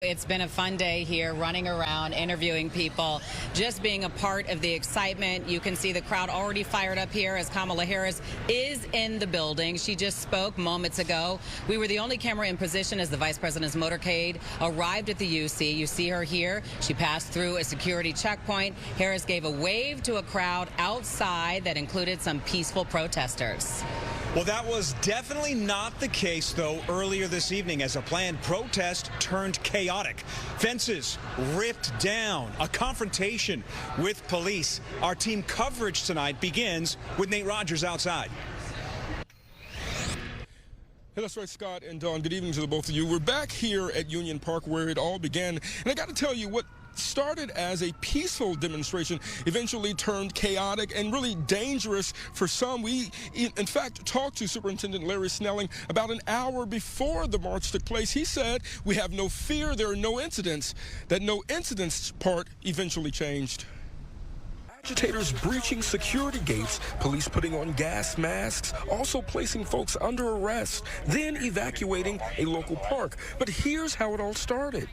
It's been a fun day here, running around, interviewing people, just being a part of the excitement. You can see the crowd already fired up here as Kamala Harris is in the building. She just spoke moments ago. We were the only camera in position as the vice president's motorcade arrived at the UC. You see her here. She passed through a security checkpoint. Harris gave a wave to a crowd outside that included some peaceful protesters. Well, that was definitely not the case, though, earlier this evening as a planned protest turned chaotic. Fences ripped down, a confrontation with police. Our team coverage tonight begins with Nate Rogers outside. Hey, that's right, Scott and Dawn. Good evening to the both of you. We're back here at Union Park where it all began. And I got to tell you, what started as a peaceful demonstration eventually turned chaotic and really dangerous for some. We, in fact, talked to Superintendent Larry Snelling about an hour before the march took place. He said, "We have no fear, there are no incidents." That no incidents part eventually changed. Agitators breaching security gates, police putting on gas masks, also placing folks under arrest, then evacuating a local park. But here's how it all started.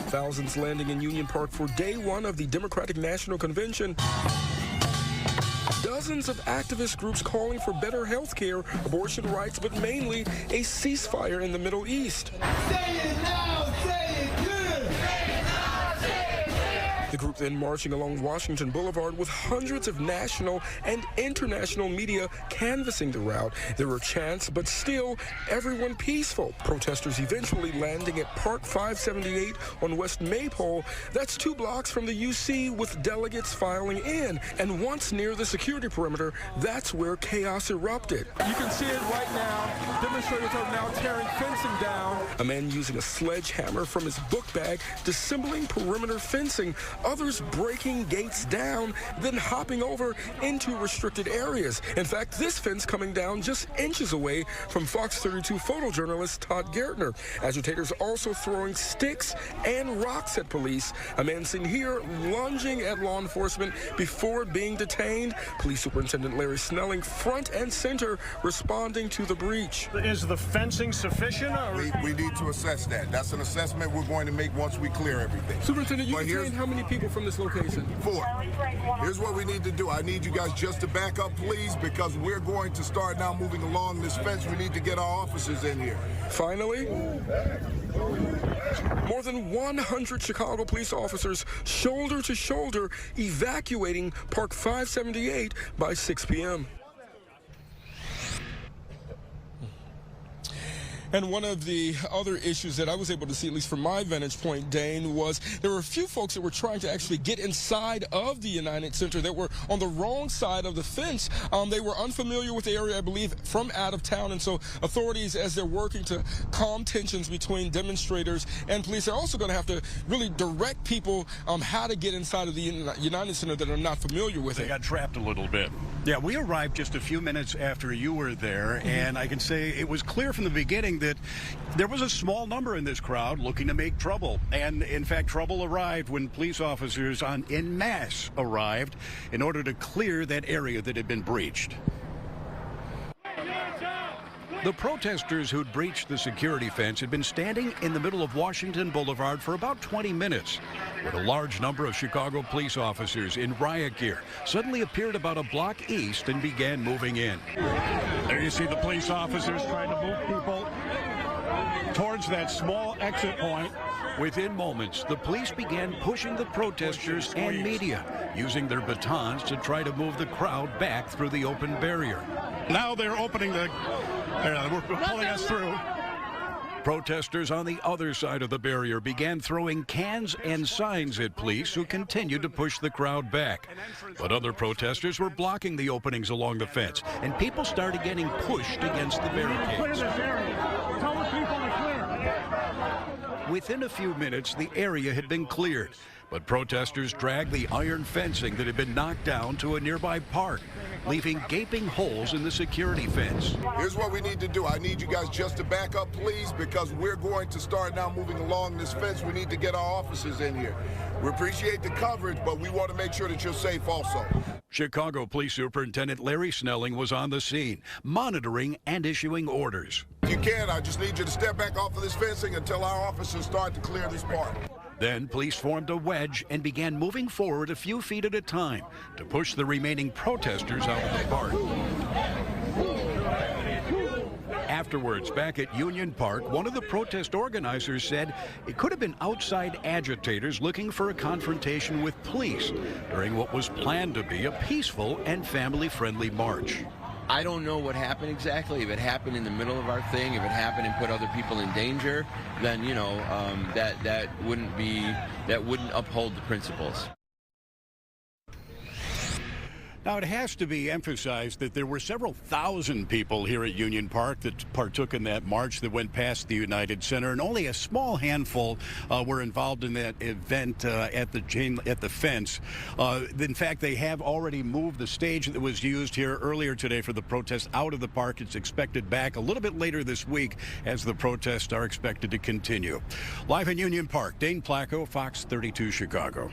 Thousands landing in Union Park for day one of the Democratic National Convention. Dozens of activist groups calling for better health care, abortion rights, but mainly a ceasefire in the Middle East. Say it now, say it good. The group then marching along Washington Boulevard with hundreds of national and international media canvassing the route. There were chants, but still everyone peaceful. Protesters eventually landing at Park 578 on West Maypole. That's 2 blocks from the UC with delegates filing in. And once near the security perimeter, that's where chaos erupted. You can see it right now. Demonstrators are now tearing fencing down. A man using a sledgehammer from his book bag, disassembling perimeter fencing. Others breaking gates down, then hopping over into restricted areas. In fact, this fence coming down just inches away from Fox 32 photojournalist Todd Gertner. Agitators also throwing sticks and rocks at police. A man seen here lunging at law enforcement before being detained. Police Superintendent Larry Snelling front and center responding to the breach. Is the fencing sufficient? We need to assess that. That's an assessment we're going to make once we clear everything. Superintendent, you detained how many people from this location? 4. Here's what we need to do. I need you guys just to back up, please, because we're going to start now moving along this fence. We need to get our officers in here. Finally, more than 100 Chicago police officers shoulder to shoulder evacuating Park 578 by 6 p.m. And one of the other issues that I was able to see, at least from my vantage point, Dane, was there were a few folks that were trying to actually get inside of the United Center that were on the wrong side of the fence. They were unfamiliar with the area, I believe, from out of town. And so authorities, as they're working to calm tensions between demonstrators and police, are also going to have to really direct people how to get inside of the United Center that are not familiar with it. They got trapped a little bit. Yeah, we arrived just a few minutes after you were there, and I can say it was clear from the beginning that there was a small number in this crowd looking to make trouble. And in fact, trouble arrived when police officers en masse arrived in order to clear that area that had been breached. The protesters who'd breached the security fence had been standing in the middle of Washington Boulevard for about 20 minutes when a large number of Chicago police officers in riot gear suddenly appeared about a block east and began moving in. There you see the police officers trying to move people towards that small exit point. Within moments, the police began pushing the protesters and media, using their batons to try to move the crowd back through the open barrier. Now they're opening the... we're pulling us through. Protesters on the other side of the barrier began throwing cans and signs at police who continued to push the crowd back. But other protesters were blocking the openings along the fence, and people started getting pushed against the barricades. Within a few minutes, the area had been cleared, but protesters dragged the iron fencing that had been knocked down to a nearby park, leaving gaping holes in the security fence. Here's what we need to do. I need you guys just to back up, please, because we're going to start now moving along this fence. We need to get our officers in here. We appreciate the coverage, but we want to make sure that you're safe also. Chicago Police Superintendent Larry Snelling was on the scene, monitoring and issuing orders. If you can, I just need you to step back off of this fencing until our officers start to clear this part. Then police formed a wedge and began moving forward a few feet at a time to push the remaining protesters out of the park. Afterwards, back at Union Park, one of the protest organizers said it could have been outside agitators looking for a confrontation with police during what was planned to be a peaceful and family-friendly march. I don't know what happened exactly. If it happened in the middle of our thing, if it happened and put other people in danger, then, you know, that wouldn't uphold the principles. Now, it has to be emphasized that there were several thousand people here at Union Park that partook in that march that went past the United Center, and only a small handful were involved in that event at the fence. In fact, they have already moved the stage that was used here earlier today for the protest out of the park. It's expected back a little bit later this week as the protests are expected to continue. Live in Union Park, Dane Placco, Fox 32 Chicago.